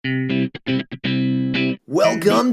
Welcome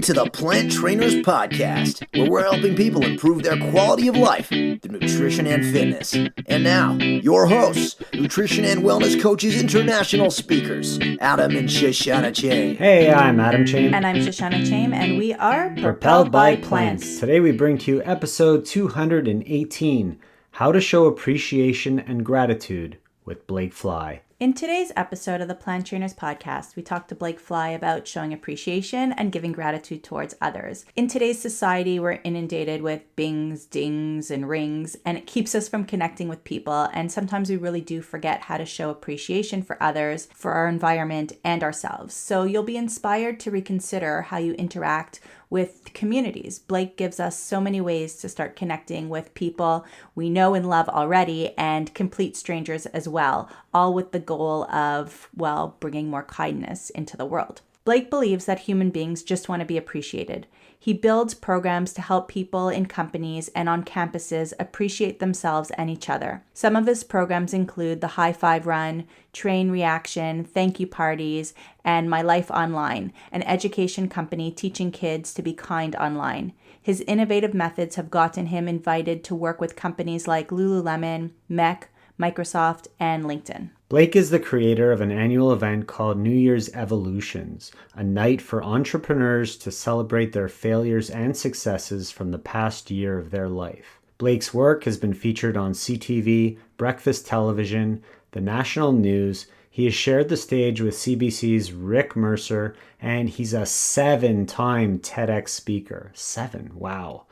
to the Plant Trainers Podcast, where we're helping people improve their quality of life through nutrition and fitness. And now, your hosts, nutrition and wellness coaches, international speakers, Adam and Shoshana Chaim. Hey, I'm Adam Chaim. And I'm Shoshana Chaim, and we are Propelled by Plants. Today we bring to you episode 218, How to Show Appreciation and Gratitude with Blake Fly. In today's episode of the Plant Trainers Podcast, we talked to Blake Fly about showing appreciation and giving gratitude towards others. In today's society, we're inundated with bings, dings, and rings, and it keeps us from connecting with people. And sometimes we really do forget how to show appreciation for others, for our environment, and ourselves. So you'll be inspired to reconsider how you interact with communities. Blake gives us so many ways to start connecting with people we know and love already and complete strangers as well, all with the goal of, well, bringing more kindness into the world. Blake believes that human beings just want to be appreciated. He builds programs to help people in companies and on campuses appreciate themselves and each other. Some of his programs include the High Five Run, Train Reaction, Thank You Parties, and My Life Online, an education company teaching kids to be kind online. His innovative methods have gotten him invited to work with companies like Lululemon, MEC, Microsoft, and LinkedIn. Blake is the creator of an annual event called New Year's Evolutions, a night for entrepreneurs to celebrate their failures and successes from the past year of their life. Blake's work has been featured on CTV, breakfast television, the national news. He has shared the stage with CBC's Rick Mercer, and he's a 7-time TEDx speaker. 7, wow.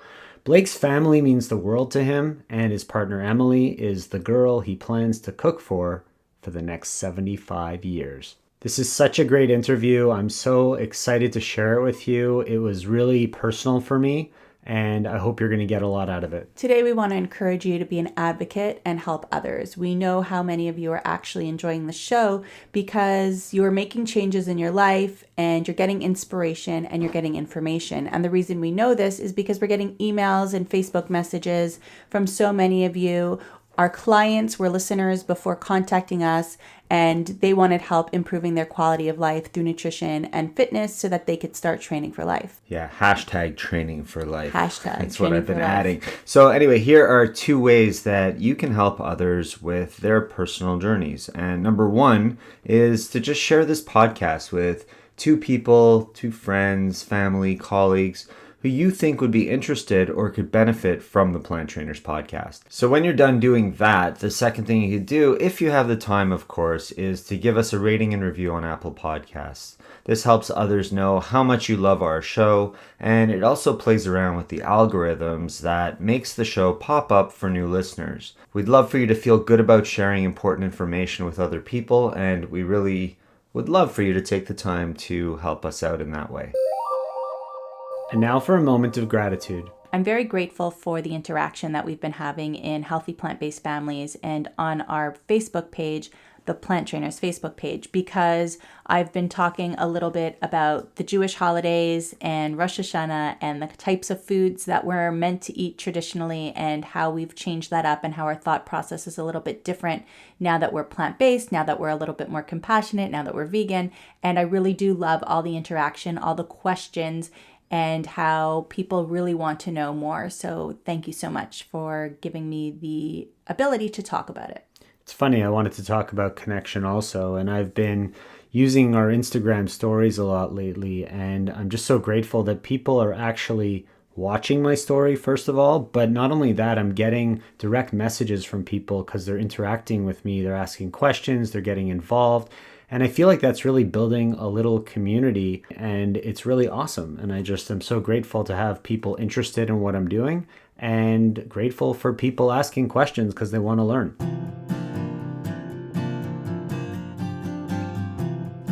Blake's family means the world to him, and his partner Emily is the girl he plans to cook for the next 75 years. This is such a great interview. I'm so excited to share it with you. It was really personal for me, and I hope you're going to get a lot out of it. Today, we want to encourage you to be an advocate and help others. We know how many of you are actually enjoying the show because you are making changes in your life and you're getting inspiration and you're getting information. And the reason we know this is because we're getting emails and Facebook messages from so many of you. Our clients were listeners before contacting us, and they wanted help improving their quality of life through nutrition and fitness so that they could start training for life. Yeah, hashtag training for life. Hashtag That's what I've been adding. So anyway, here are 2 ways that you can help others with their personal journeys. And number 1 is to just share this podcast with 2 people, 2 friends, family, colleagues, who you think would be interested or could benefit from the Plant Trainers podcast. So when you're done doing that, the second thing you could do, if you have the time, of course, is to give us a rating and review on Apple Podcasts. This helps others know how much you love our show, and it also plays around with the algorithms that makes the show pop up for new listeners. We'd love for you to feel good about sharing important information with other people, and we really would love for you to take the time to help us out in that way. And now for a moment of gratitude. I'm very grateful for the interaction that we've been having in Healthy Plant-Based Families and on our Facebook page, the Plant Trainers Facebook page, because I've been talking a little bit about the Jewish holidays and Rosh Hashanah and the types of foods that we're meant to eat traditionally and how we've changed that up and how our thought process is a little bit different now that we're plant-based, now that we're a little bit more compassionate, now that we're vegan. And I really do love all the interaction, all the questions, and how people really want to know more. So thank you so much for giving me the ability to talk about it. It's funny, I wanted to talk about connection also, and I've been using our Instagram stories a lot lately, and I'm just so grateful that people are actually watching my story, first of all, but not only that, I'm getting direct messages from people because they're interacting with me, they're asking questions, they're getting involved. And I feel like that's really building a little community, and it's really awesome. And I just am so grateful to have people interested in what I'm doing and grateful for people asking questions because they want to learn.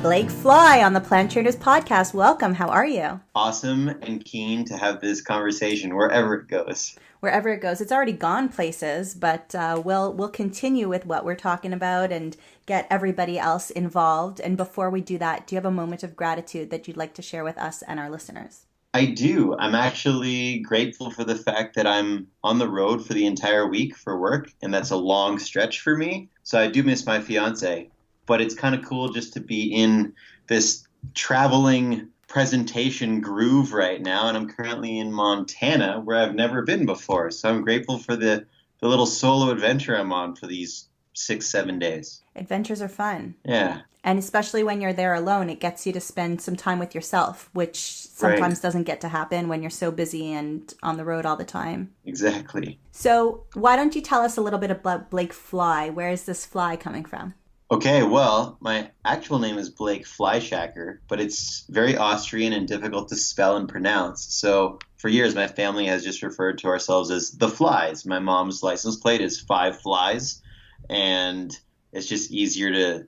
Blake Fly on the Plant Trainers Podcast. Welcome. How are you? Awesome and keen to have this conversation wherever it goes. Wherever it goes. It's already gone places, but we'll continue with what we're talking about and get everybody else involved. And before we do that, do you have a moment of gratitude that you'd like to share with us and our listeners? I do. I'm actually grateful for the fact that I'm on the road for the entire week for work, and that's a long stretch for me. So I do miss my fiance, but it's kind of cool just to be in this traveling presentation groove right now, and I'm currently in Montana where I've never been before. So I'm grateful for the little solo adventure I'm on for these 6, 7 days. Adventures are fun. Yeah, And especially when you're there alone, it gets you to spend some time with yourself, which sometimes right. doesn't get to happen when you're so busy and on the road all the time. Exactly. So, why don't you tell us a little bit about Blake Fly? Where is this fly coming from? Okay, well, my actual name is Blake Fleischacker, but it's very Austrian and difficult to spell and pronounce. So for years, my family has just referred to ourselves as the Flies. My mom's license plate is Five Flies, and it's just easier to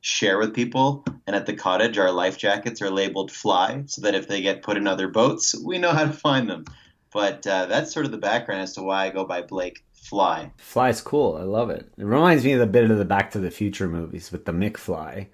share with people. And at the cottage, our life jackets are labeled Fly, so that if they get put in other boats, we know how to find them. But that's sort of the background as to why I go by Blake Fly. Fly's cool. I love it. It reminds me of a bit of the Back to the Future movies with the McFly.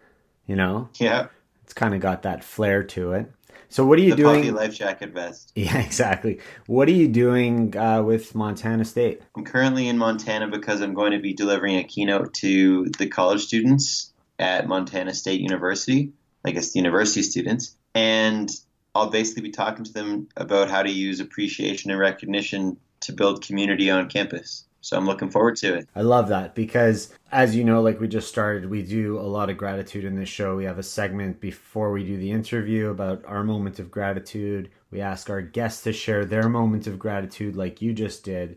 You know, Yeah, it's kind of got that flair to it. So what are you the puffy doing? life jacket vest. Yeah, exactly. What are you doing with Montana State? I'm currently in Montana because I'm going to be delivering a keynote to the college students at Montana State University, I guess the university students. And I'll basically be talking to them about how to use appreciation and recognition to build community on campus. So I'm looking forward to it. I love that because, as you know, like we just started, we do a lot of gratitude in this show. We have a segment before we do the interview about our moment of gratitude. We ask our guests to share their moment of gratitude, like you just did,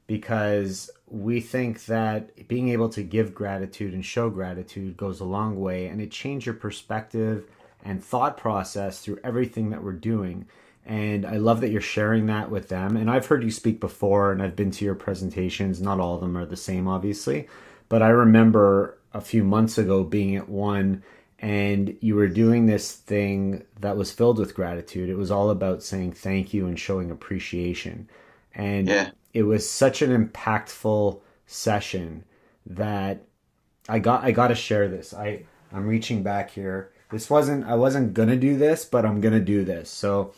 because we think that being able to give gratitude and show gratitude goes a long way, and it changes your perspective and thought process through everything that we're doing. And I love that you're sharing that with them. And I've heard you speak before, and I've been to your presentations. Not all of them are the same, obviously. But I remember a few months ago being at one, and you were doing this thing that was filled with gratitude. It was all about saying thank you and showing appreciation. And Yeah. it was such an impactful session that I got to share this. I'm reaching back here. I wasn't gonna do this, but I'm gonna do this. So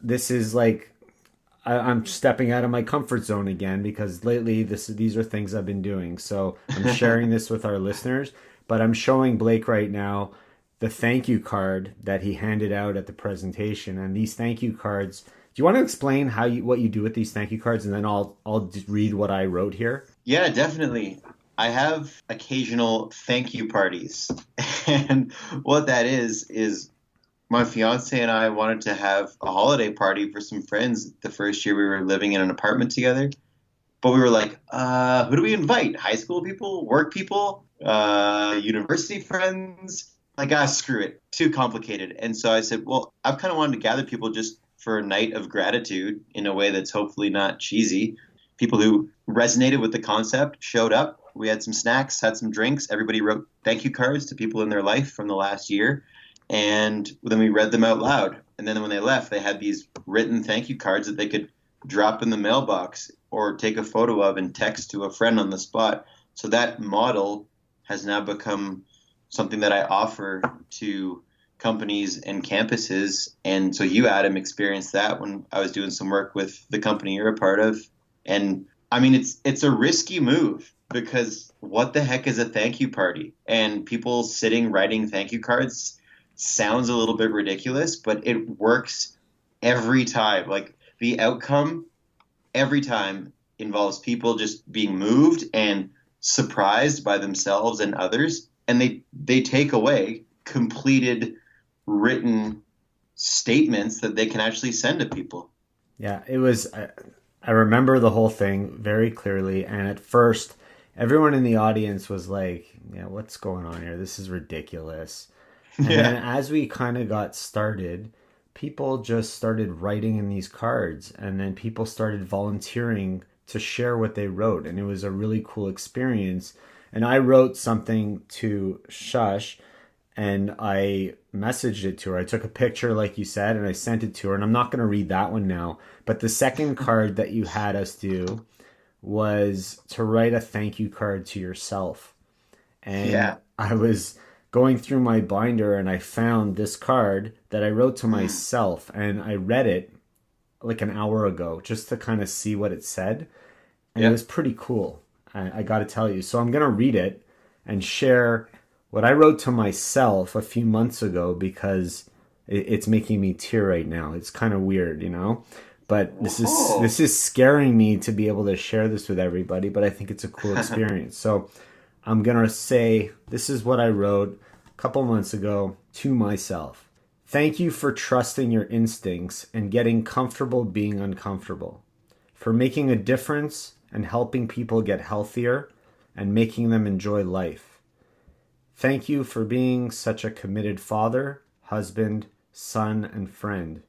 this is like I'm stepping out of my comfort zone again because lately these are things I've been doing. So I'm sharing this with our listeners, but I'm showing Blake right now the thank you card that he handed out at the presentation. And these thank you cards, do you want to explain what you do with these thank you cards, and then I'll just read what I wrote here? Yeah, definitely. I have occasional thank you parties. And what that is my fiance and I wanted to have a holiday party for some friends the first year we were living in an apartment together. But we were like, who do we invite? High school people? Work people? University friends? Like, screw it. Too complicated. And so I said, well, I've kind of wanted to gather people just for a night of gratitude in a way that's hopefully not cheesy. People who resonated with the concept showed up. We had some snacks, had some drinks. Everybody wrote thank you cards to people in their life from the last year. And then we read them out loud. And then when they left, they had these written thank you cards that they could drop in the mailbox or take a photo of and text to a friend on the spot. So that model has now become something that I offer to companies and campuses. And so you, Adam, experienced that when I was doing some work with the company you're a part of. And I mean, it's a risky move because what the heck is a thank you party? And people sitting writing thank you cards sounds a little bit ridiculous, but it works every time. Like the outcome every time involves people just being moved and surprised by themselves and others. And they take away completed written statements that they can actually send to people. Yeah, it was. I remember the whole thing very clearly, and at first, everyone in the audience was like, "Yeah, what's going on here? This is ridiculous." And then as we kind of got started, people just started writing in these cards, and then people started volunteering to share what they wrote, and it was a really cool experience. And I wrote something to Shush, and I messaged it to her. I took a picture, like you said, and I sent it to her. And I'm not going to read that one now. But the second card that you had us do was to write a thank you card to yourself. And I was going through my binder and I found this card that I wrote to myself. And I read it like an hour ago just to kind of see what it said. And it was pretty cool. I got to tell you. So I'm going to read it and share what I wrote to myself a few months ago, because it's making me tear right now. It's kind of weird, you know? But this is scaring me to be able to share this with everybody, but I think it's a cool experience. So I'm going to say, this is what I wrote a couple months ago to myself. Thank you for trusting your instincts and getting comfortable being uncomfortable, for making a difference and helping people get healthier and making them enjoy life. Thank you for being such a committed father, husband, son, and friend.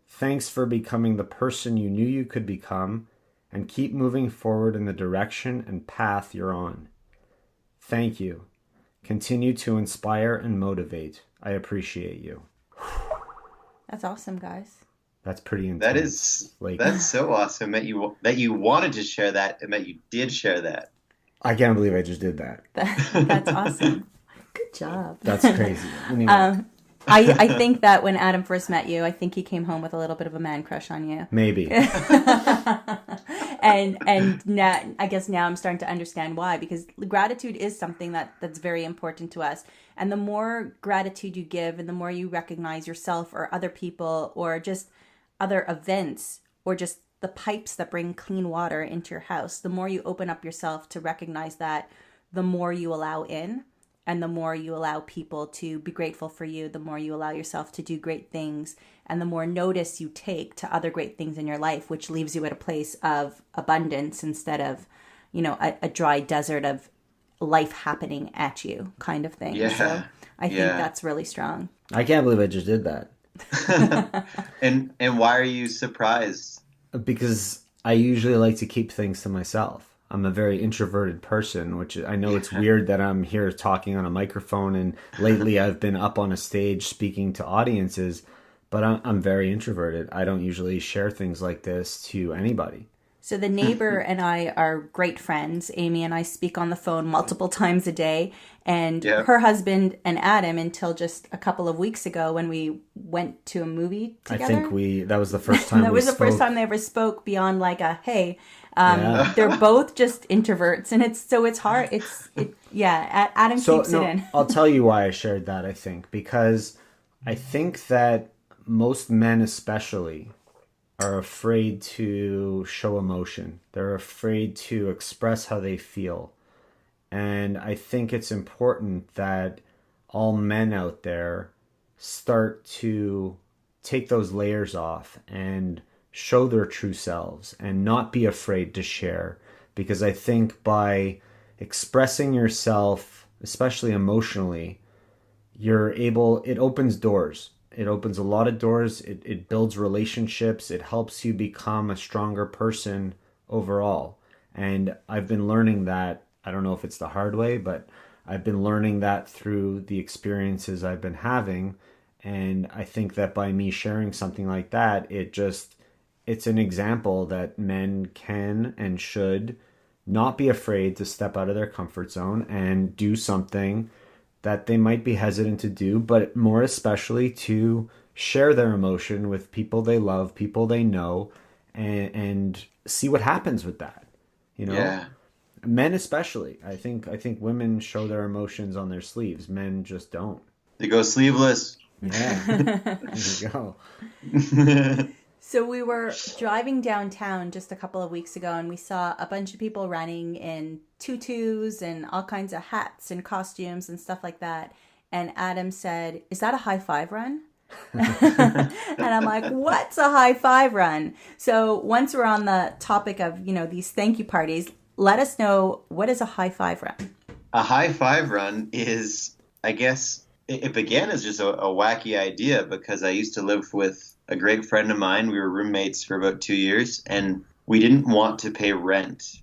Thanks for becoming the person you knew you could become, and keep moving forward in the direction and path you're on. Thank you. Continue to inspire and motivate. I appreciate you. That's awesome, guys. That's pretty intense. That's so awesome that you wanted to share that and that you did share that. I can't believe I just did that. That's awesome. Good job. That's crazy. Anyway. I think that when Adam first met you, I think he came home with a little bit of a man crush on you. Maybe. and now, I guess now I'm starting to understand why, because gratitude is something that's very important to us. And the more gratitude you give and the more you recognize yourself or other people or just other events or just the pipes that bring clean water into your house, the more you open up yourself to recognize that, the more you allow in. And the more you allow people to be grateful for you, the more you allow yourself to do great things, and the more notice you take to other great things in your life, which leaves you at a place of abundance instead of, a dry desert of life happening at you kind of thing. Yeah. So I think that's really strong. I can't believe I just did that. And why are you surprised? Because I usually like to keep things to myself. I'm a very introverted person, which I know it's weird that I'm here talking on a microphone, and lately I've been up on a stage speaking to audiences, but I'm very introverted. I don't usually share things like this to anybody. So the neighbor and I are great friends. Amy and I speak on the phone multiple times a day, and her husband and Adam, until just a couple of weeks ago when we went to a movie together. I think that was the first time that we was the spoke. first time they ever spoke beyond like a, hey, they're both just introverts, and it's hard. Adam keeps it in. I'll tell you why I shared that, I think, because I think that most men especially are afraid to show emotion. They're afraid to express how they feel. And I think it's important that all men out there start to take those layers off and show their true selves and not be afraid to share. Because I think by expressing yourself, especially emotionally, it opens doors. It opens a lot of doors. It builds relationships. It helps you become a stronger person overall. And I've been learning that, I don't know if it's the hard way, but I've been learning that through the experiences I've been having. And I think that by me sharing something like that, it's an example that men can and should not be afraid to step out of their comfort zone and do something that they might be hesitant to do, but more especially to share their emotion with people they love, people they know, and see what happens with that. Men especially. I think women show their emotions on their sleeves. Men just don't. They go sleeveless. Yeah. There you go. So we were driving downtown just a couple of weeks ago, and we saw a bunch of people running in tutus and all kinds of hats and costumes and stuff like that. And Adam said, "Is that a high five run?" And I'm like, "What's a high five run?" So once we're on the topic of, these thank you parties, let us know, what is a high five run? A high five run is, I guess, it began as just a wacky idea because I used to live with a great friend of mine. We were roommates for about 2 years, and we didn't want to pay rent.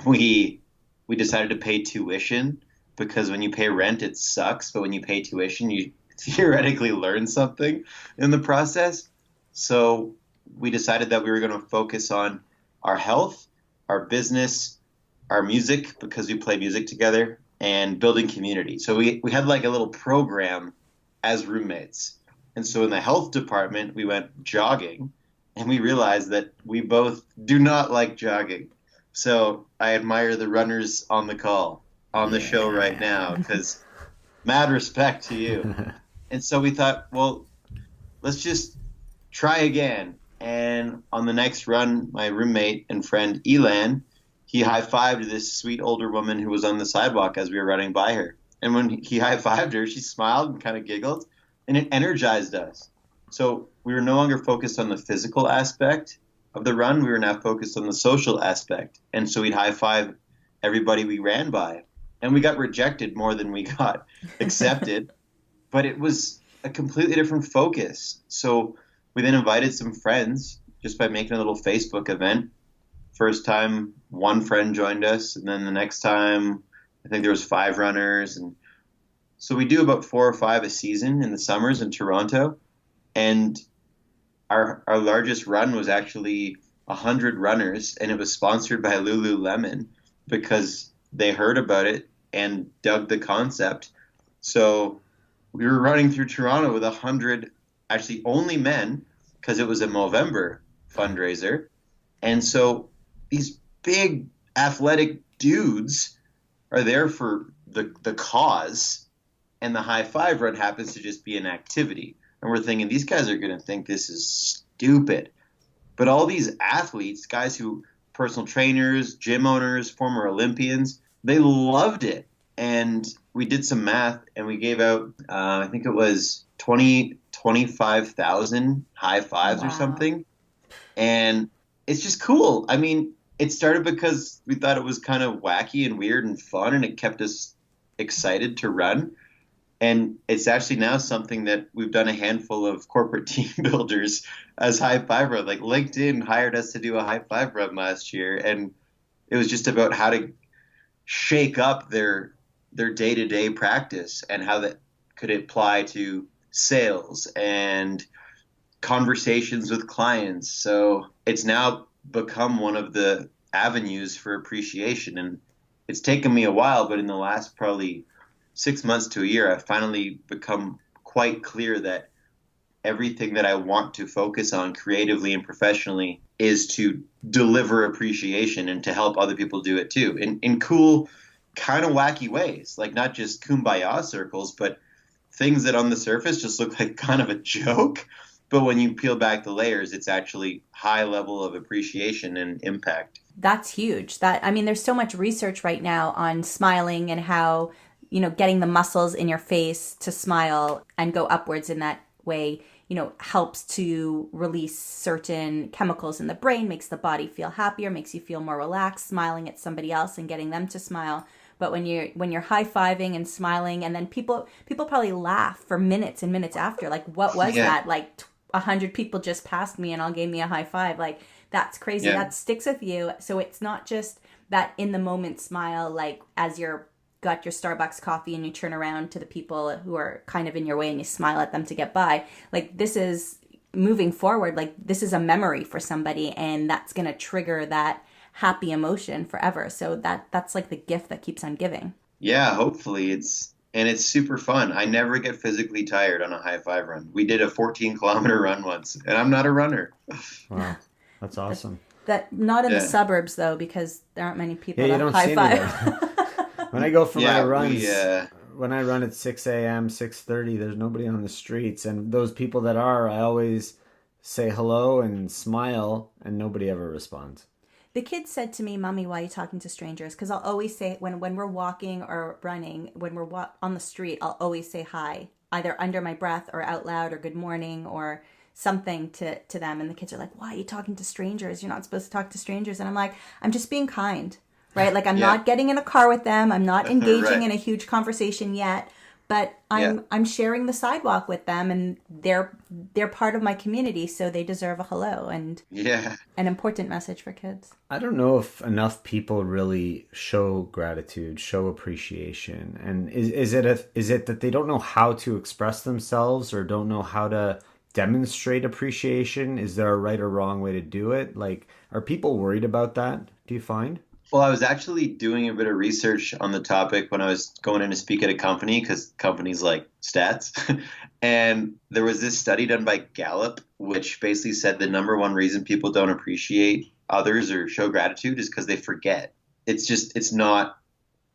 We decided to pay tuition because when you pay rent, it sucks. But when you pay tuition, you theoretically learn something in the process. So we decided that we were going to focus on our health, our business, our music, because we play music together, and building community. So we had like a little program as roommates. And so in the health department, we went jogging, and we realized that we both do not like jogging. So I admire the runners on the call, on the show right now, because Mad respect to you. And so we thought, well, let's just try again. And on the next run, my roommate and friend Elan, he high-fived this sweet older woman who was on the sidewalk as we were running by her. And when he high-fived her, she smiled and kind of giggled, and it energized us. So we were no longer focused on the physical aspect of the run. We were now focused on the social aspect. And so we'd high-five everybody we ran by. And we got rejected more than we got accepted. But it was a completely different focus. So we then invited some friends just by making a little Facebook event. First time, one friend joined us, and then the next time, I think there was 5 runners. And so we do about 4 or 5 a season in the summers in Toronto. And our largest run was actually 100 runners, and it was sponsored by Lululemon because they heard about it and dug the concept. So we were running through Toronto with 100, actually only men, because it was a Movember fundraiser. And so these big athletic dudes are there for the cause, and the high five run happens to just be an activity. And we're thinking, these guys are going to think this is stupid. But all these athletes, guys who, personal trainers, gym owners, former Olympians, they loved it. And we did some math, and we gave out, I think it was 25,000 high fives or something. And it's just cool. I mean, it started because we thought it was kind of wacky and weird and fun, and it kept us excited to run. And it's actually now something that we've done a handful of corporate team builders as high five run. Like LinkedIn hired us to do a high five run last year, and it was just about how to shake up their day-to-day practice and how that could apply to sales and conversations with clients. So it's now become one of the avenues for appreciation. And it's taken me a while, but in the last probably 6 months to a year, I've finally become quite clear that everything that I want to focus on creatively and professionally is to deliver appreciation and to help other people do it too, in cool, kind of wacky ways, like not just kumbaya circles, but things that on the surface just look like kind of a joke. But when you peel back the layers, it's actually high level of appreciation and impact. That's huge. There's so much research right now on smiling and how, getting the muscles in your face to smile and go upwards in that way, helps to release certain chemicals in the brain, makes the body feel happier, makes you feel more relaxed, smiling at somebody else and getting them to smile. But when you're high-fiving and smiling, and then people probably laugh for minutes and minutes after, like, what was that? Like 100 people just passed me and all gave me a high five. Like, that's crazy. Yeah. That sticks with you. So it's not just that in the moment smile, like as you're got your Starbucks coffee and you turn around to the people who are kind of in your way and you smile at them to get by. Like, this is moving forward. Like, this is a memory for somebody, and that's going to trigger that happy emotion forever. So that's like the gift that keeps on giving. Yeah, hopefully it's super fun. I never get physically tired on a high five run. We did a 14-kilometer run once, and I'm not a runner. Wow, that's awesome. That not in the suburbs though, because there aren't many people that high five. When I go for my runs, when I run at 6 a.m., 6:30, there's nobody on the streets. And those people that are, I always say hello and smile, and nobody ever responds. The kids said to me, "Mommy, why are you talking to strangers?" Because I'll always say, when we're walking or running, when we're on the street, I'll always say hi, either under my breath or out loud, or good morning or something to them. And the kids are like, "Why are you talking to strangers? You're not supposed to talk to strangers." And I'm like, I'm just being kind. Right? Like, I'm not getting in a car with them. I'm not engaging in a huge conversation yet, but I'm sharing the sidewalk with them, and they're part of my community, so they deserve a hello and an important message for kids. I don't know if enough people really show gratitude, show appreciation. And is it that they don't know how to express themselves or don't know how to demonstrate appreciation? Is there a right or wrong way to do it? Like, are people worried about that, do you find? Well, I was actually doing a bit of research on the topic when I was going in to speak at a company, because companies like stats. And there was this study done by Gallup, which basically said the number one reason people don't appreciate others or show gratitude is because they forget. It's not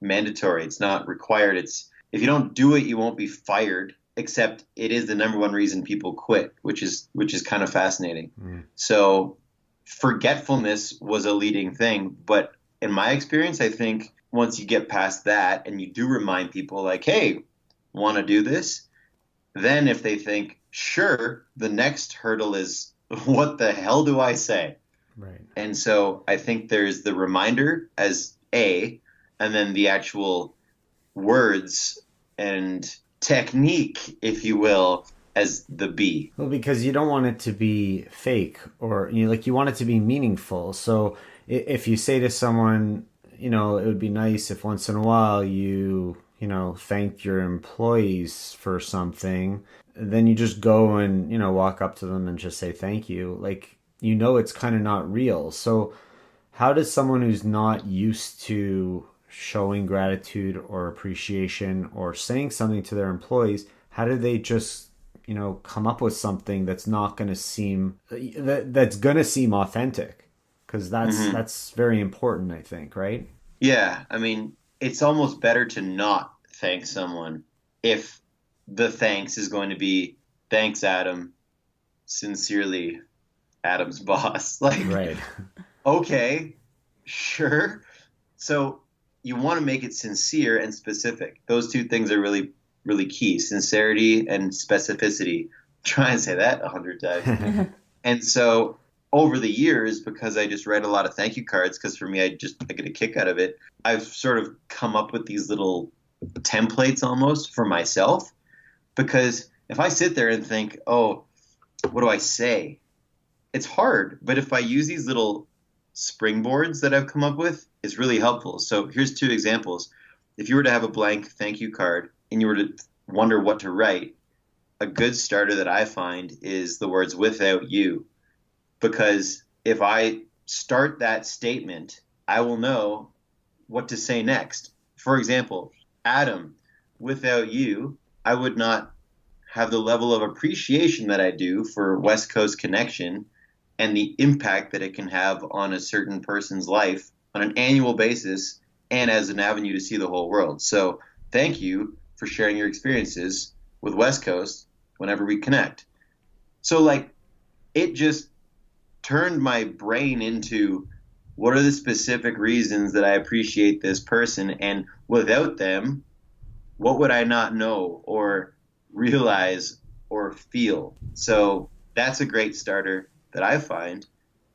mandatory. It's not required. It's if you don't do it, you won't be fired, except it is the number one reason people quit, which is kind of fascinating. So forgetfulness was a leading thing. But in my experience, I think once you get past that and you do remind people like, hey, want to do this? Then if they think, sure, the next hurdle is, what the hell do I say? Right. And so I think there's the reminder as A, and then the actual words and technique, if you will, as the B. Well, because you don't want it to be fake, or you want it to be meaningful. So if you say to someone, it would be nice if once in a while you thank your employees for something, then you just go and, walk up to them and just say thank you. It's kind of not real. So how does someone who's not used to showing gratitude or appreciation or saying something to their employees, how do they just, come up with something that's not going to seem, that's going to seem authentic? Because that's very important, I think, right? Yeah. I mean, it's almost better to not thank someone if the thanks is going to be, thanks, Adam, sincerely, Adam's boss. Right. Okay, sure. So you want to make it sincere and specific. Those two things are really, really key. Sincerity and specificity. Try and say that 100 times. And so over the years, because I just write a lot of thank you cards, because for me, I get a kick out of it, I've sort of come up with these little templates almost for myself. Because if I sit there and think, oh, what do I say? It's hard. But if I use these little springboards that I've come up with, it's really helpful. So here's two examples. If you were to have a blank thank you card and you were to wonder what to write, a good starter that I find is the words without you. Because if I start that statement, I will know what to say next. For example, Adam, without you, I would not have the level of appreciation that I do for West Coast Connection and the impact that it can have on a certain person's life on an annual basis and as an avenue to see the whole world. So thank you for sharing your experiences with West Coast whenever we connect. So it just turned my brain into, what are the specific reasons that I appreciate this person? And without them, what would I not know or realize or feel? So that's a great starter that I find,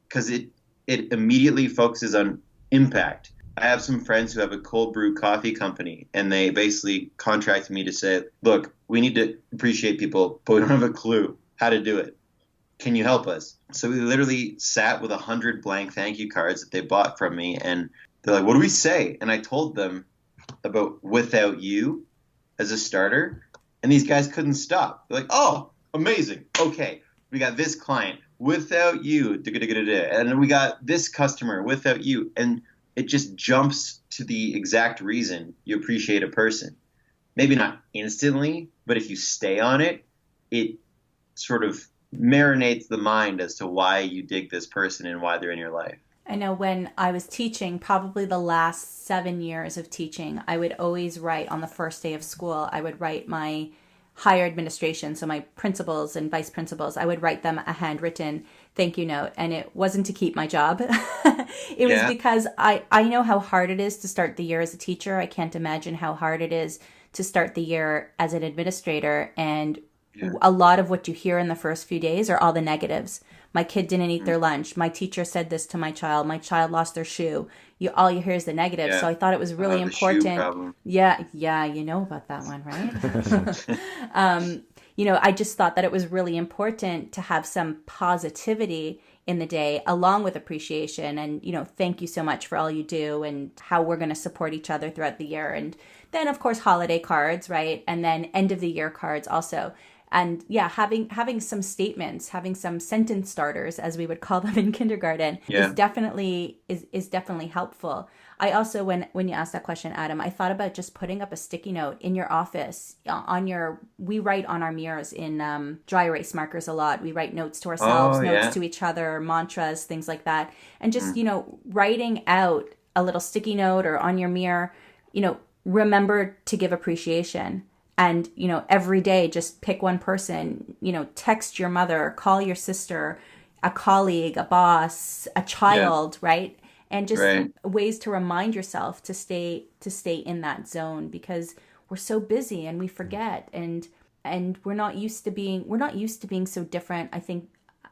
because it immediately focuses on impact. I have some friends who have a cold brew coffee company, and they basically contracted me to say, look, we need to appreciate people, but we don't have a clue how to do it. Can you help us? So we literally sat with 100 blank thank you cards that they bought from me, and they're like, what do we say? And I told them about without you as a starter, and these guys couldn't stop. They're like, oh, amazing. Okay, we got this client without you, and then we got this customer without you. And it just jumps to the exact reason you appreciate a person. Maybe not instantly, but if you stay on it, it sort of marinates the mind as to why you dig this person and why they're in your life. I know when I was teaching, probably the last 7 years of teaching, I would always write on the first day of school, I would write my higher administration, so my principals and vice principals, I would write them a handwritten thank you note. And it wasn't to keep my job. It was because I know how hard it is to start the year as a teacher. I can't imagine how hard it is to start the year as an administrator. And a lot of what you hear in the first few days are all the negatives. My kid didn't eat their lunch. My teacher said this to my child. My child lost their shoe. All you hear is the negative. So I thought it was really important. Yeah, you know about that one, right? I just thought that it was really important to have some positivity in the day, along with appreciation and, thank you so much for all you do and how we're going to support each other throughout the year. And then, of course, holiday cards, right? And then end of the year cards also. And having some statements, having some sentence starters, as we would call them in kindergarten, is definitely helpful. I also, when you asked that question, Adam, I thought about just putting up a sticky note in your office we write on our mirrors in dry erase markers a lot. We write notes to ourselves, notes to each other, mantras, things like that. And just, writing out a little sticky note or on your mirror, remember to give appreciation. And, every day, just pick one person, text your mother, call your sister, a colleague, a boss, a child, right? And just ways to remind yourself to stay in that zone, because we're so busy and we forget, and we're not used to being so different. I think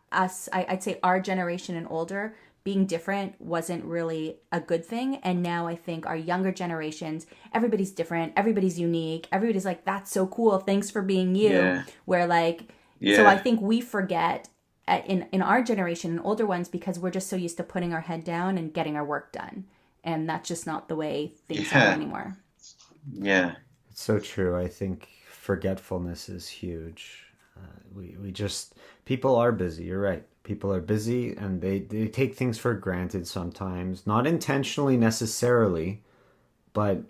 I'd say our generation and older, being different wasn't really a good thing. And now I think our younger generations, everybody's different, everybody's unique, everybody's like, that's so cool, thanks for being you. Yeah. Where so I think we forget in our generation and older ones, because we're just so used to putting our head down and getting our work done. And that's just not the way things are anymore. Yeah. It's so true. I think forgetfulness is huge. People are busy. You're right. People are busy, and they take things for granted sometimes, not intentionally necessarily, but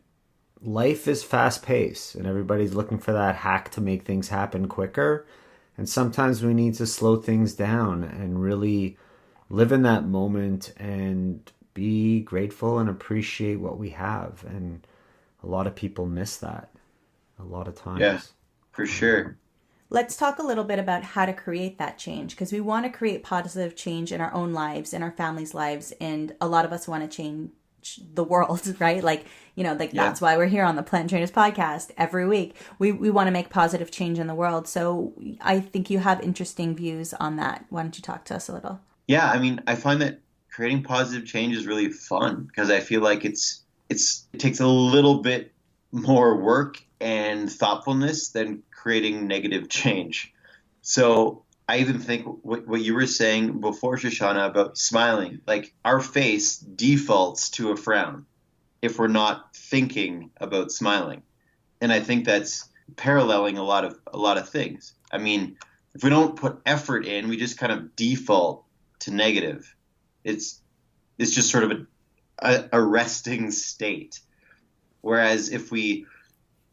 life is fast paced and everybody's looking for that hack to make things happen quicker. And sometimes we need to slow things down and really live in that moment and be grateful and appreciate what we have. And a lot of people miss that a lot of times. Yeah, for sure. Let's talk a little bit about how to create that change, because we want to create positive change in our own lives, in our families' lives, and a lot of us want to change the world, right? That's why we're here on the Plant Trainers podcast every week. We want to make positive change in the world. So I think you have interesting views on that. Why don't you talk to us a little? Yeah, I mean, I find that creating positive change is really fun, because I feel like it takes a little bit more work and thoughtfulness than creating negative change. So I even think what you were saying before, Shoshana, about smiling, like our face defaults to a frown if we're not thinking about smiling. And I think that's paralleling a lot of things. I mean, if we don't put effort in, we just kind of default to negative. It's just sort of a resting state. Whereas if we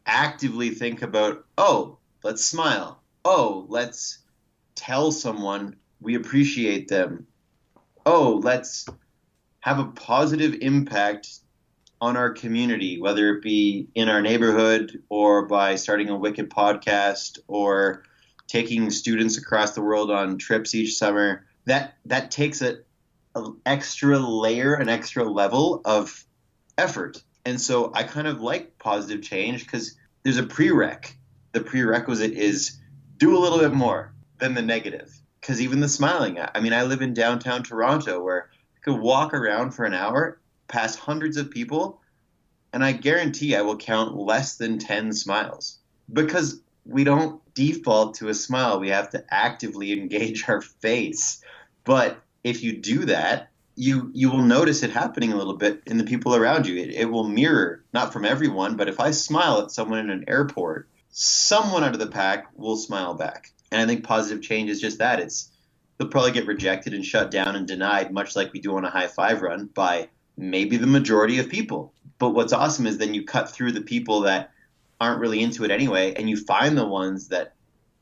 actively think about, oh, let's smile. Oh, let's tell someone we appreciate them. Oh, let's have a positive impact on our community, whether it be in our neighborhood or by starting a Wicked podcast or taking students across the world on trips each summer. That takes an extra layer, an extra level of effort. And so I kind of like positive change because there's a prereq. The prerequisite is do a little bit more than the negative. Because even the smiling, I mean, I live in downtown Toronto where I could walk around for an hour, past hundreds of people, and I guarantee I will count less than 10 smiles. Because we don't default to a smile. We have to actively engage our face. But if you do that, you will notice it happening a little bit in the people around you. It will mirror, not from everyone, but if I smile at someone in an airport, someone out of the pack will smile back. And I think positive change is just that. They'll probably get rejected and shut down and denied, much like we do on a high five run, by maybe the majority of people. But what's awesome is then you cut through the people that aren't really into it anyway, and you find the ones that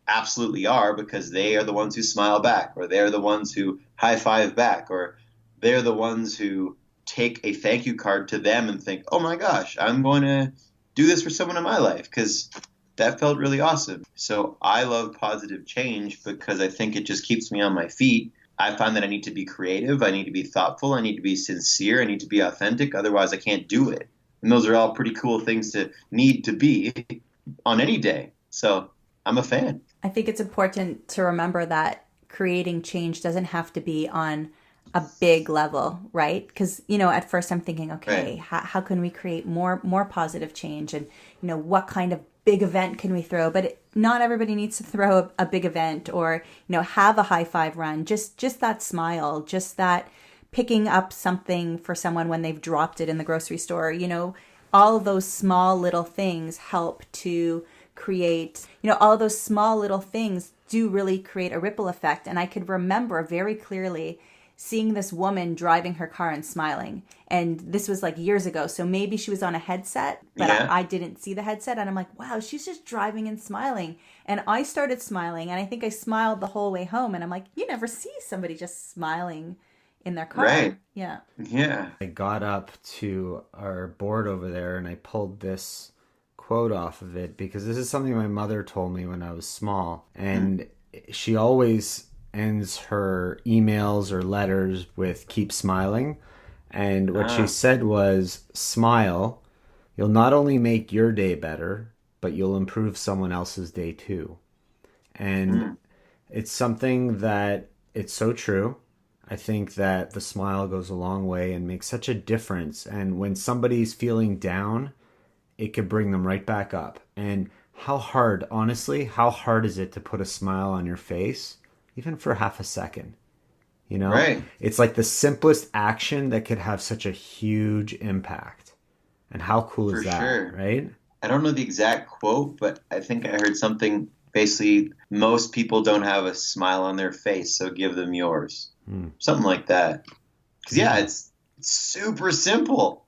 absolutely are, because they are the ones who smile back, or they're the ones who high five back, or they're the ones who take a thank you card to them and think, oh my gosh, I'm going to do this for someone in my life because that felt really awesome. So I love positive change because I think it just keeps me on my feet. I find that I need to be creative. I need to be thoughtful. I need to be sincere. I need to be authentic. Otherwise, I can't do it. And those are all pretty cool things to need to be on any day. So I'm a fan. I think it's important to remember that creating change doesn't have to be on a big level, right? Because, at first I'm thinking, okay, right, how can we create more positive change? And, what kind of big event can we throw? But not everybody needs to throw a big event or, have a high five run. Just that smile, just that picking up something for someone when they've dropped it in the grocery store. All of those small little things help to create, all of those small little things do really create a ripple effect. And I could remember very clearly seeing this woman driving her car and smiling. And this was like years ago. So maybe she was on a headset, but I didn't see the headset. And I'm like, wow, she's just driving and smiling. And I started smiling. And I think I smiled the whole way home. And I'm like, you never see somebody just smiling in their car. Right. Yeah. Yeah. I got up to our board over there and I pulled this quote off of it because this is something my mother told me when I was small. And she always ends her emails or letters with keep smiling. And what she said was, smile. You'll not only make your day better, but you'll improve someone else's day too. And it's something that it's so true. I think that the smile goes a long way and makes such a difference. And when somebody's feeling down, it could bring them right back up. And how hard, honestly, how hard is it to put a smile on your face, even for half a second? You know, Right. It's like the simplest action that could have such a huge impact. And how cool is For that, sure. right? I don't know the exact quote, but I think I heard something basically, most people don't have a smile on their face, so give them yours. Something like that. Because, it's super simple.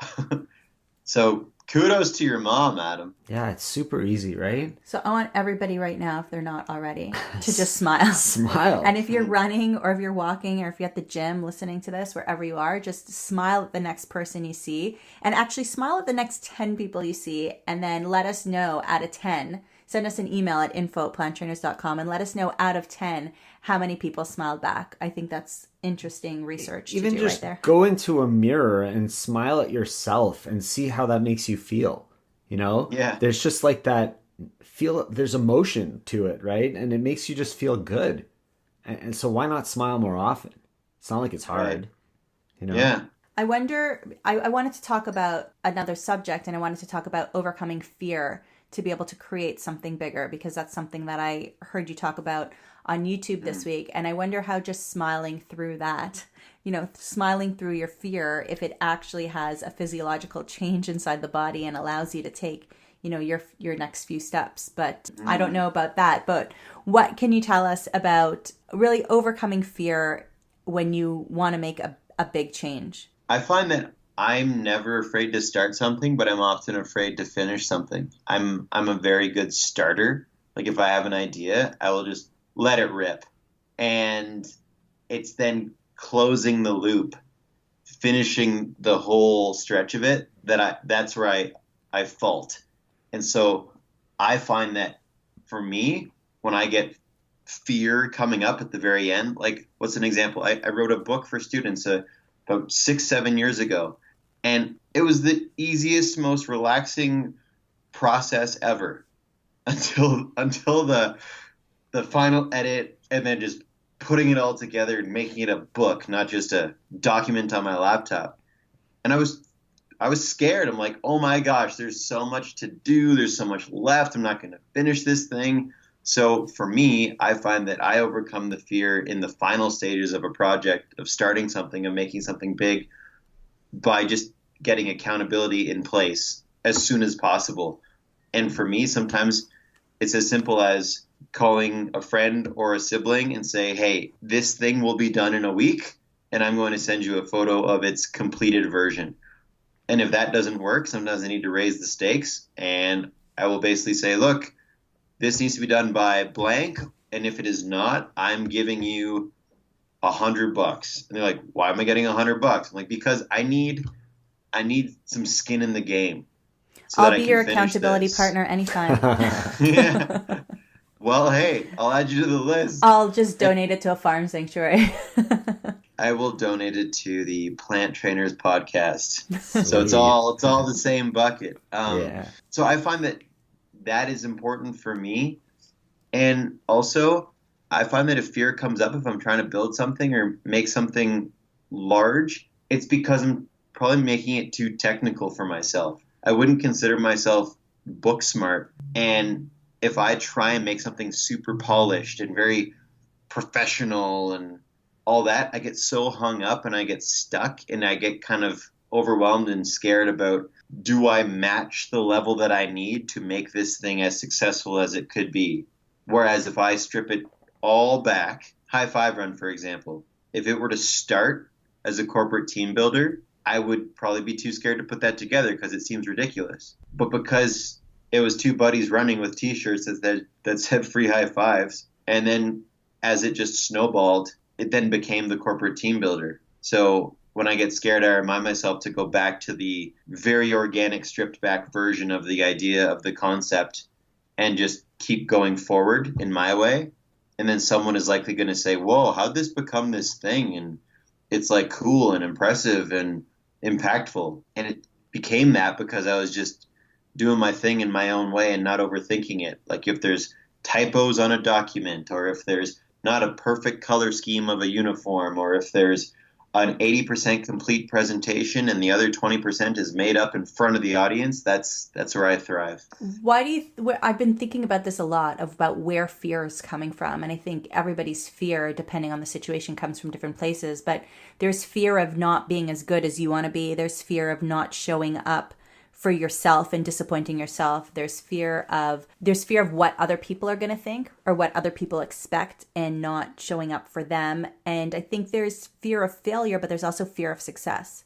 So kudos to your mom, Adam. Yeah, it's super easy, right? So I want everybody right now, if they're not already, to just smile. Smile. And if you're running or if you're walking or if you're at the gym listening to this, wherever you are, just smile at the next person you see. And actually smile at the next 10 people you see. And then let us know out of 10. Send us an email at info@planttrainers.com and let us know out of 10 how many people smiled back. I think that's interesting research Even to do just right there. go into a mirror and smile at yourself and see how that makes you feel. You know? Yeah. There's just like that there's emotion to it, right? And it makes you just feel good. And so why not smile more often? It's not like it's hard. Right. You know? Yeah. I wonder, I wanted to talk about another subject, and I wanted to talk about overcoming fear to be able to create something bigger, because that's something that I heard you talk about on YouTube this week. And I wonder how just smiling through that, smiling through your fear, if it actually has a physiological change inside the body and allows you to take, your next few steps. But I don't know about that. But what can you tell us about really overcoming fear when you want to make a big change? I find that I'm never afraid to start something, but I'm often afraid to finish something. I'm a very good starter. Like if I have an idea, I will just let it rip. And it's then closing the loop, finishing the whole stretch of it, that's where I fault. And so I find that for me, when I get fear coming up at the very end, like what's an example? I wrote a book for students about 6-7 years ago. And it was the easiest, most relaxing process ever until the final edit, and then just putting it all together and making it a book, not just a document on my laptop. And I was scared. I'm like, oh my gosh, there's so much to do. There's so much left. I'm not going to finish this thing. So for me, I find that I overcome the fear in the final stages of a project, of starting something, of making something big, by just getting accountability in place as soon as possible. And for me, sometimes it's as simple as calling a friend or a sibling and say, hey, this thing will be done in a week, and I'm going to send you a photo of its completed version. And if that doesn't work, sometimes I need to raise the stakes, and I will basically say, look, this needs to be done by blank, and if it is not, I'm giving you $100. And they're like, why am I getting $100? I'm like, because I need some skin in the game. So I'll be your accountability partner anytime. Yeah. Well, hey, I'll add you to the list. I'll just donate it to a farm sanctuary. I will donate it to the Plant Trainers podcast. So it's all the same bucket. So I find that is important for me. And also, I find that if fear comes up, if I'm trying to build something or make something large, it's because I'm probably making it too technical for myself. I wouldn't consider myself book smart. And if I try and make something super polished and very professional and all that, I get so hung up and I get stuck and I get kind of overwhelmed and scared about, do I match the level that I need to make this thing as successful as it could be? Whereas if I strip it all back, High Five Run, for example, if it were to start as a corporate team builder, I would probably be too scared to put that together because it seems ridiculous. But because it was two buddies running with T-shirts that said free high fives, and then as it just snowballed, it then became the corporate team builder. So when I get scared, I remind myself to go back to the very organic, stripped back version of the idea of the concept and just keep going forward in my way. And then someone is likely going to say, whoa, how'd this become this thing? And it's like cool and impressive and impactful. And it became that because I was just doing my thing in my own way and not overthinking it. Like if there's typos on a document, or if there's not a perfect color scheme of a uniform, or if there's an 80% complete presentation and the other 20% is made up in front of the audience, that's where I thrive. I've been thinking about this a lot, about where fear is coming from. And I think everybody's fear, depending on the situation, comes from different places. But there's fear of not being as good as you want to be. There's fear of not showing up for yourself and disappointing yourself. There's fear of what other people are going to think or what other people expect and not showing up for them. And I think there's fear of failure, but there's also fear of success.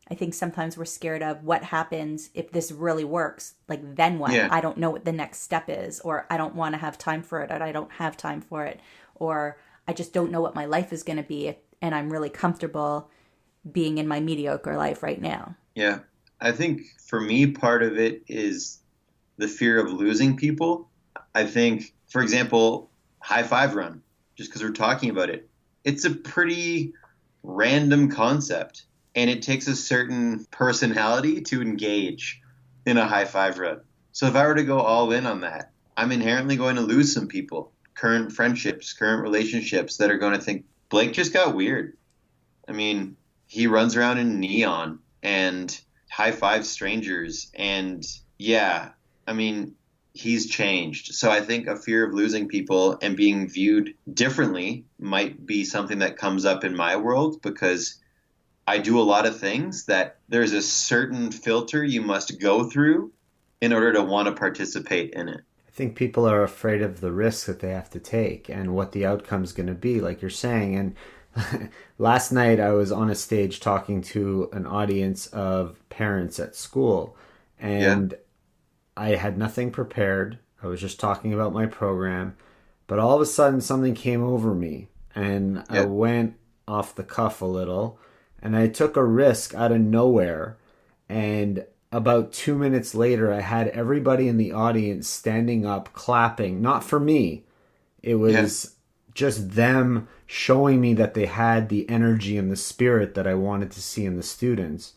I think sometimes we're scared of what happens if this really works. Like, then what? Yeah. I don't know what the next step is, or I don't want to have time for it, or I don't have time for it, or I just don't know what my life is going to be, and I'm really comfortable being in my mediocre life right now. Yeah. I think for me, part of it is the fear of losing people. I think, for example, high five run, just because we're talking about it, it's a pretty random concept, and it takes a certain personality to engage in a high five run. So if I were to go all in on that, I'm inherently going to lose some people, current friendships, current relationships that are going to think, Blake just got weird. I mean, he runs around in neon and high five strangers, and yeah, I mean, he's changed. So I think a fear of losing people and being viewed differently might be something that comes up in my world, because I do a lot of things that there's a certain filter you must go through in order to want to participate in it. I think people are afraid of the risks that they have to take and what the outcome's going to be, like you're saying. And last night I was on a stage talking to an audience of parents at school, and I had nothing prepared. I was just talking about my program, but all of a sudden something came over me, and I went off the cuff a little, and I took a risk out of nowhere. And about 2 minutes later, I had everybody in the audience standing up, clapping, not for me. It was just them showing me that they had the energy and the spirit that I wanted to see in the students.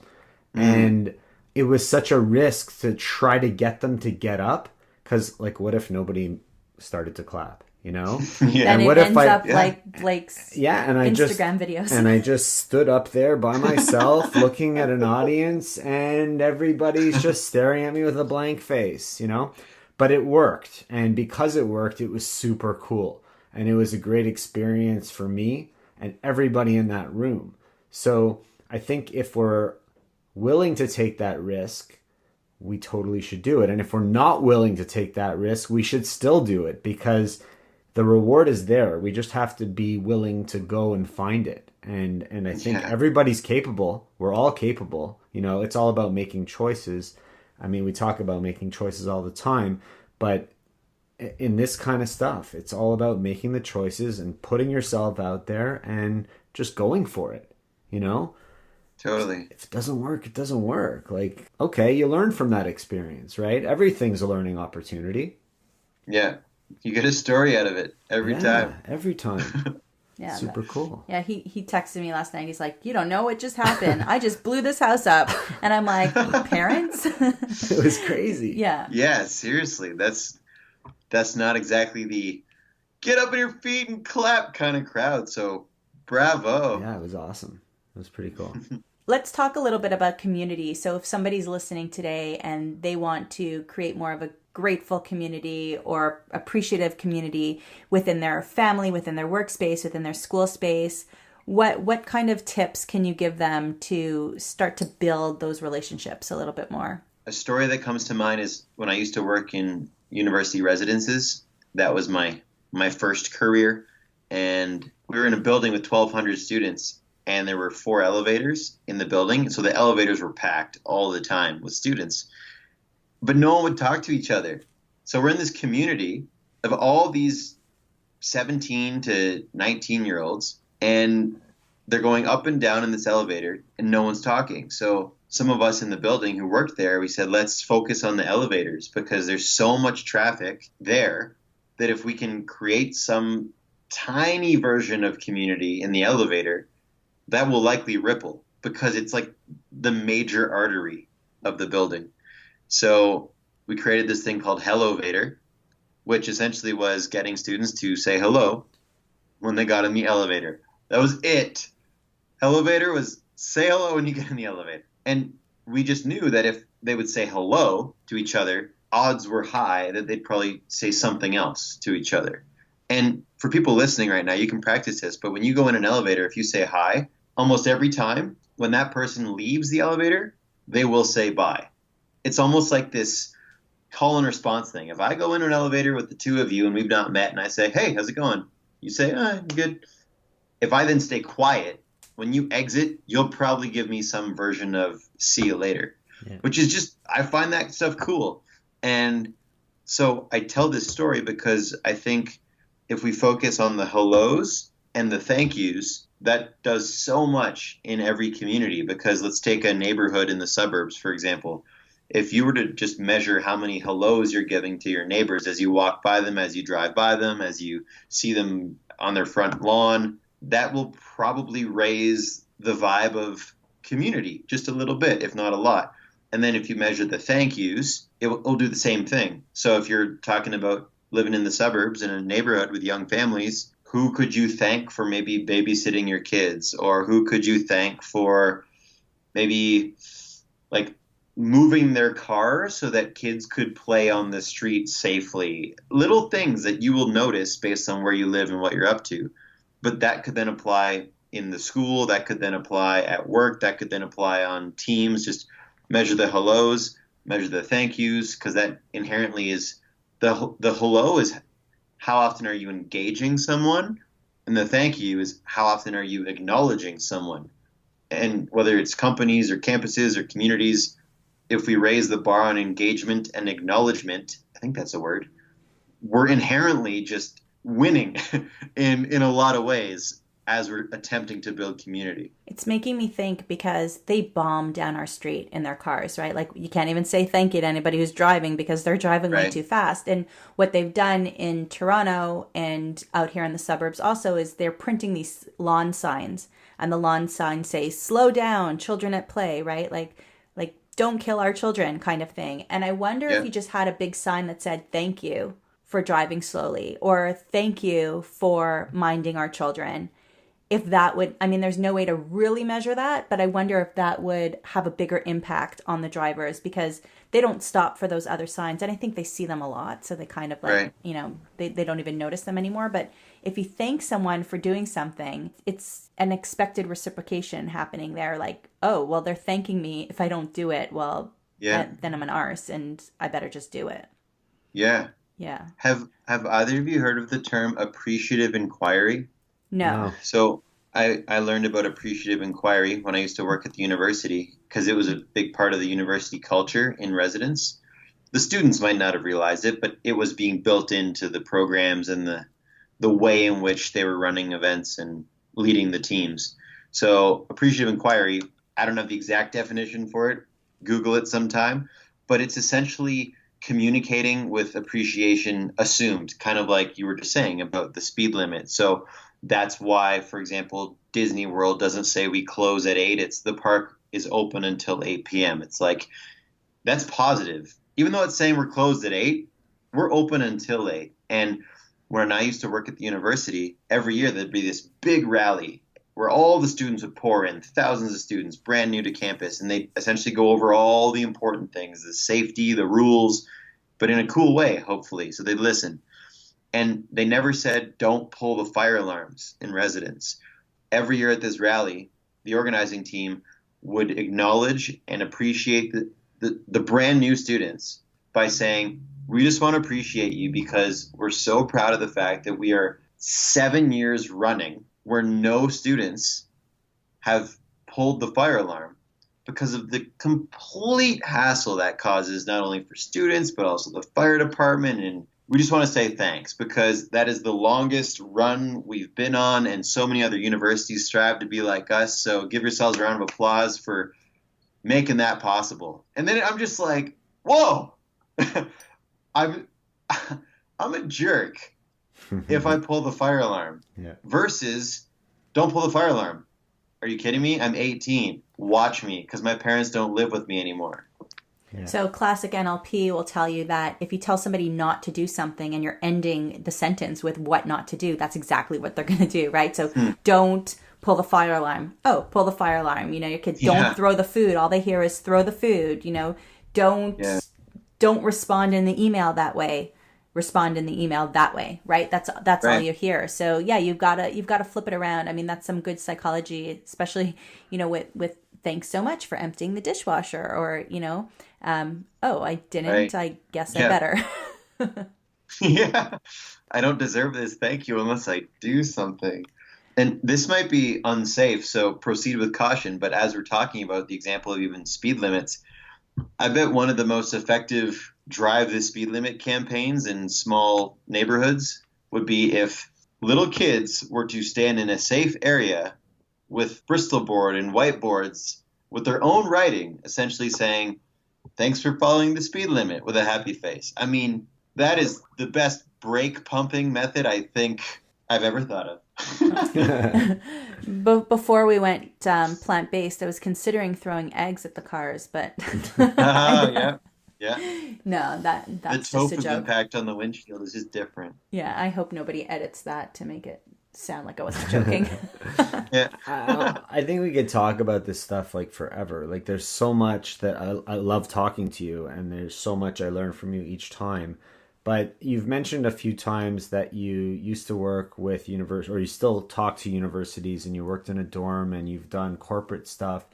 And it was such a risk to try to get them to get up, because, like, what if nobody started to clap, you know? And it ends up like Blake's Instagram videos. And I just stood up there by myself looking at an audience, and everybody's just staring at me with a blank face, you know? But it worked. And because it worked, it was super cool. And it was a great experience for me and everybody in that room. So I think if we're willing to take that risk, we totally should do it. And if we're not willing to take that risk, we should still do it, because the reward is there. We just have to be willing to go and find it. And I think everybody's capable. We're all capable. You know, it's all about making choices. I mean, we talk about making choices all the time, but in this kind of stuff, it's all about making the choices and putting yourself out there and just going for it, you know? Totally. If it doesn't work, it doesn't work. Like, okay, you learn from that experience, right? Everything's a learning opportunity. Yeah. You get a story out of it every time. Every time. Yeah, super cool. Yeah, he texted me last night. He's like, you don't know what just happened. I just blew this house up. And I'm like, parents? It was crazy. Yeah. Yeah, seriously. That's not exactly the get up on your feet and clap kind of crowd. So bravo. Yeah, it was awesome. It was pretty cool. Let's talk a little bit about community. So if somebody's listening today and they want to create more of a grateful community or appreciative community within their family, within their workspace, within their school space, what kind of tips can you give them to start to build those relationships a little bit more? A story that comes to mind is when I used to work in university residences. That was my first career. And we were in a building with 1,200 students, and there were 4 elevators in the building. So the elevators were packed all the time with students. But no one would talk to each other. So we're in this community of all these 17 to 19-year-olds, and they're going up and down in this elevator and no one's talking. So some of us in the building who worked there, we said, let's focus on the elevators because there's so much traffic there that if we can create some tiny version of community in the elevator, that will likely ripple because it's like the major artery of the building. So we created this thing called Hellovator, which essentially was getting students to say hello when they got in the elevator. That was it. Elevator was say hello when you get in the elevator. And we just knew that if they would say hello to each other, odds were high that they'd probably say something else to each other. And for people listening right now, you can practice this, but when you go in an elevator, if you say hi, almost every time when that person leaves the elevator, they will say bye. It's almost like this call and response thing. If I go in an elevator with the two of you and we've not met and I say, hey, how's it going? You say, I'm good. If I then stay quiet, when you exit, you'll probably give me some version of see you later, which is just, I find that stuff cool. And so I tell this story because I think if we focus on the hellos and the thank yous, that does so much in every community. Because let's take a neighborhood in the suburbs, for example. If you were to just measure how many hellos you're giving to your neighbors as you walk by them, as you drive by them, as you see them on their front lawn, that will probably raise the vibe of community just a little bit, if not a lot. And then if you measure the thank yous, it'll do the same thing. So if you're talking about living in the suburbs in a neighborhood with young families, who could you thank for maybe babysitting your kids? Or who could you thank for maybe like moving their car so that kids could play on the street safely? Little things that you will notice based on where you live and what you're up to. But that could then apply in the school, that could then apply at work, that could then apply on teams. Just measure the hellos, measure the thank yous, because that inherently is the hello is how often are you engaging someone, and the thank you is how often are you acknowledging someone. And whether it's companies or campuses or communities, if we raise the bar on engagement and acknowledgement, I think that's a word, we're inherently just winning in a lot of ways as we're attempting to build community. It's making me think because they bomb down our street in their cars, right? Like you can't even say thank you to anybody who's driving because they're driving way too fast. And what they've done in Toronto and out here in the suburbs also is they're printing these lawn signs, and the lawn signs say slow down, children at play, right? Like don't kill our children kind of thing. And I wonder if you just had a big sign that said thank you for driving slowly, or thank you for minding our children. If that would, I mean, there's no way to really measure that, but I wonder if that would have a bigger impact on the drivers because they don't stop for those other signs. And I think they see them a lot. So they kind of like, they don't even notice them anymore. But if you thank someone for doing something, it's an expected reciprocation happening there. Like, oh, well, they're thanking me. If I don't do it, well, then I'm an arse and I better just do it. Yeah. Yeah. Have either of you heard of the term appreciative inquiry? No. So I learned about appreciative inquiry when I used to work at the university because it was a big part of the university culture in residence. The students might not have realized it, but it was being built into the programs and the way in which they were running events and leading the teams. So appreciative inquiry, I don't have the exact definition for it. Google it sometime. But it's essentially communicating with appreciation assumed, kind of like you were just saying about the speed limit. So that's why, for example, Disney World doesn't say we close at 8. It's the park is open until 8 p.m. It's like, that's positive. Even though it's saying we're closed at 8, we're open until 8. And when I used to work at the university, every year there'd be this big rally where all the students would pour in, thousands of students, brand new to campus, and they'd essentially go over all the important things, the safety, the rules, but in a cool way, hopefully. So they'd listen. And they never said, don't pull the fire alarms in residence. Every year at this rally, the organizing team would acknowledge and appreciate the brand new students by saying, we just want to appreciate you because we're so proud of the fact that we are 7 years running where no students have pulled the fire alarm because of the complete hassle that causes not only for students, but also the fire department and we just want to say thanks because that is the longest run we've been on, and so many other universities strive to be like us. So give yourselves a round of applause for making that possible. And then I'm just like, whoa, I'm I'm a jerk if I pull the fire alarm versus don't pull the fire alarm. Are you kidding me? I'm 18. Watch me because my parents don't live with me anymore. Yeah. So classic NLP will tell you that if you tell somebody not to do something and you're ending the sentence with what not to do, that's exactly what they're going to do, right? So don't pull the fire alarm. Oh, pull the fire alarm. You know, your kids don't throw the food. All they hear is throw the food. You know, don't respond in the email that way. Respond in the email that way, right? That's right. All you hear. So yeah, you've got to flip it around. I mean, that's some good psychology, especially, you know, with thanks so much for emptying the dishwasher, or, you know, oh, I didn't, right. I guess I better. Yeah. I don't deserve this. Thank you. Unless I do something. And this might be unsafe, so proceed with caution. But as we're talking about the example of even speed limits, I bet one of the most effective drive the speed limit campaigns in small neighborhoods would be if little kids were to stand in a safe area with Bristol board and whiteboards with their own writing, essentially saying, thanks for following the speed limit with a happy face. I mean, that is the best brake pumping method I think I've ever thought of. Before we went plant-based, I was considering throwing eggs at the cars, but yeah. No, that's the just a joke. Impact on the windshield is just different. Yeah, I hope nobody edits that to make it sound like I wasn't joking. Yeah. I think we could talk about this stuff like forever. Like there's so much that I love talking to you, and there's so much I learn from you each time. But you've mentioned a few times that you used to work with or you still talk to universities, and you worked in a dorm, and you've done corporate stuff.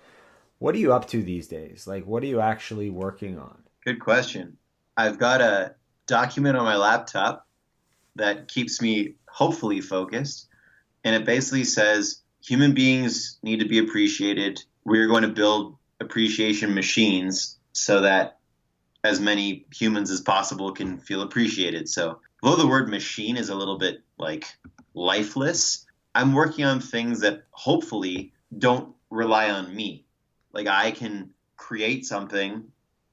What are you up to these days? Like, what are you actually working on? Good question. I've got a document on my laptop that keeps me hopefully focused. And it basically says human beings need to be appreciated. We're going to build appreciation machines so that as many humans as possible can feel appreciated. So although the word machine is a little bit like lifeless, I'm working on things that hopefully don't rely on me. Like I can create something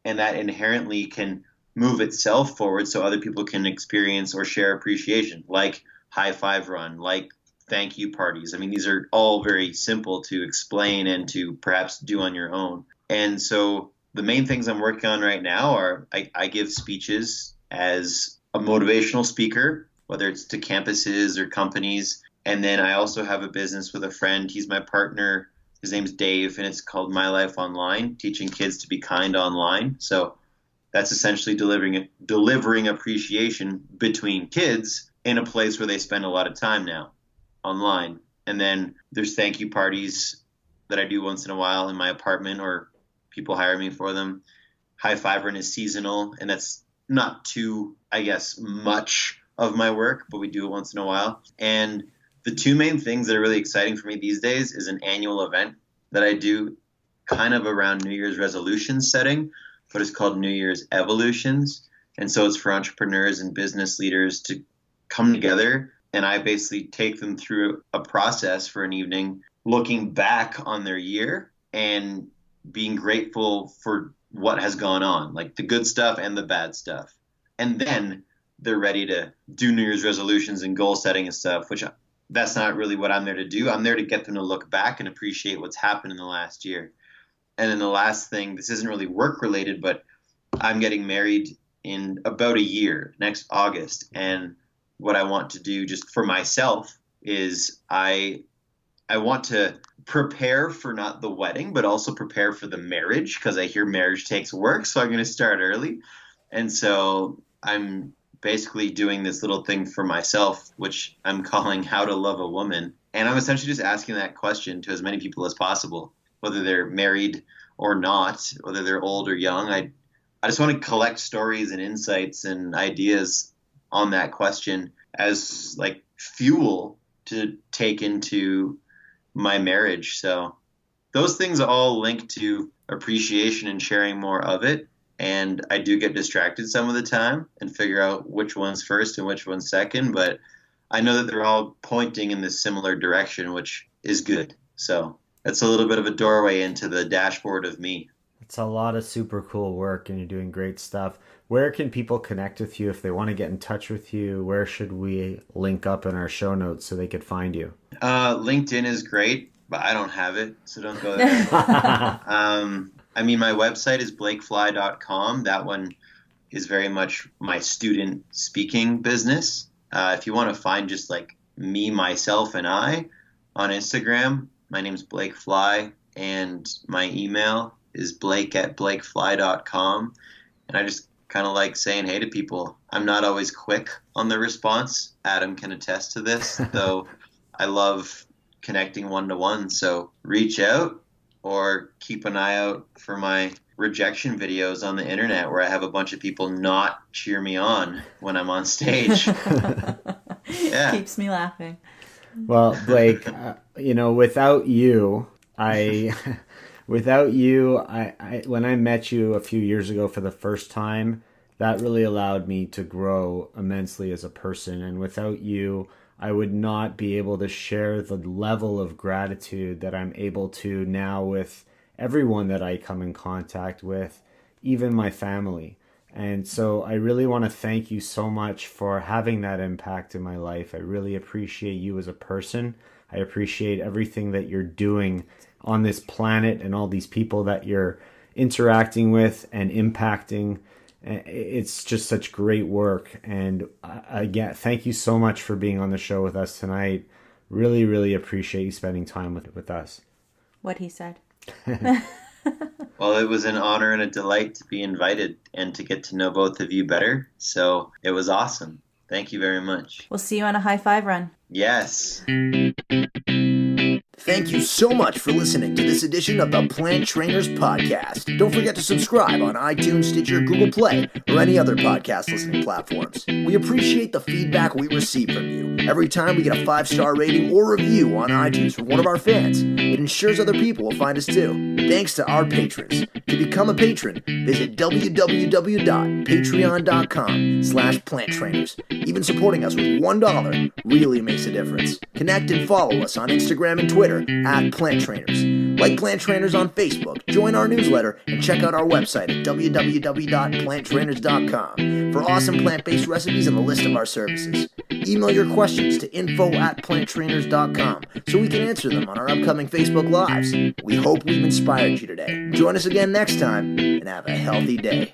and that inherently can move itself forward so other people can experience or share appreciation, like high five run, like thank you parties. I mean, these are all very simple to explain and to perhaps do on your own. And so the main things I'm working on right now are I give speeches as a motivational speaker, whether it's to campuses or companies. And then I also have a business with a friend. He's my partner. His name's Dave, and it's called My Life Online, teaching kids to be kind online. So that's essentially delivering appreciation between kids in a place where they spend a lot of time now online. And then there's thank you parties that I do once in a while in my apartment, or people hire me for them. High Five Run is seasonal, and that's not too, I guess, much of my work, but we do it once in a while. And the two main things that are really exciting for me these days is an annual event that I do kind of around New Year's resolution setting, but it's called New Year's Evolutions. And so it's for entrepreneurs and business leaders to come together, and I basically take them through a process for an evening, looking back on their year and being grateful for what has gone on, like the good stuff and the bad stuff. And then they're ready to do New Year's resolutions and goal setting and stuff, which that's not really what I'm there to do. I'm there to get them to look back and appreciate what's happened in the last year. And then the last thing, this isn't really work related, but I'm getting married in about a year, next August. And what I want to do just for myself is I want to prepare for not the wedding, but also prepare for the marriage, because I hear marriage takes work. So I'm going to start early. And so I'm basically doing this little thing for myself, which I'm calling How to Love a Woman. And I'm essentially just asking that question to as many people as possible, whether they're married or not, whether they're old or young. I just want to collect stories and insights and ideas on that question as like fuel to take into my marriage. So those things all link to appreciation and sharing more of it. and I do get distracted some of the time and figure out which one's first and which one's second, but I know that they're all pointing in this similar direction, which is good. So that's a little bit of a doorway into the dashboard of me. It's a lot of super cool work and you're doing great stuff. Where can people connect with you if they want to get in touch with you? Where should we link up in our show notes so they could find you? LinkedIn is great, but I don't have it, so don't go there. I mean, my website is blakefly.com. That one is very much my student speaking business. If you want to find just like me, myself, and I on Instagram, my name's Blake Fly, and my email is blake@blakefly.com. And I just kind of like saying hey to people. I'm not always quick on the response. Adam can attest to this, though I love connecting one-to-one. So reach out or keep an eye out for my rejection videos on the internet where I have a bunch of people not cheer me on when I'm on stage. Yeah. Keeps me laughing. Well, Blake, without you, when I met you a few years ago for the first time, that really allowed me to grow immensely as a person. And without you, I would not be able to share the level of gratitude that I'm able to now with everyone that I come in contact with, even my family. And so I really want to thank you so much for having that impact in my life. I really appreciate you as a person. I appreciate everything that you're doing on this planet and all these people that you're interacting with and impacting. It's just such great work. And again, thank you so much for being on the show with us tonight. Really, really appreciate you spending time with us. What he said. Well, it was an honor and a delight to be invited and to get to know both of you better. So it was awesome. Thank you very much. We'll see you on a high five run. Yes. Thank you so much for listening to this edition of the Plant Trainers Podcast. Don't forget to subscribe on iTunes, Stitcher, Google Play, or any other podcast listening platforms. We appreciate the feedback we receive from you. Every time we get a 5-star rating or review on iTunes from one of our fans, it ensures other people will find us too. Thanks to our patrons. To become a patron, visit www.patreon.com/planttrainers. Even supporting us with $1 really makes a difference. Connect and follow us on Instagram and Twitter @PlantTrainers. Like Plant Trainers on Facebook, join our newsletter, and check out our website at www.planttrainers.com for awesome plant-based recipes and a list of our services. Email your questions to info@planttrainers.com so we can answer them on our upcoming Facebook Lives. We hope we've inspired you today. Join us again next time, and have a healthy day.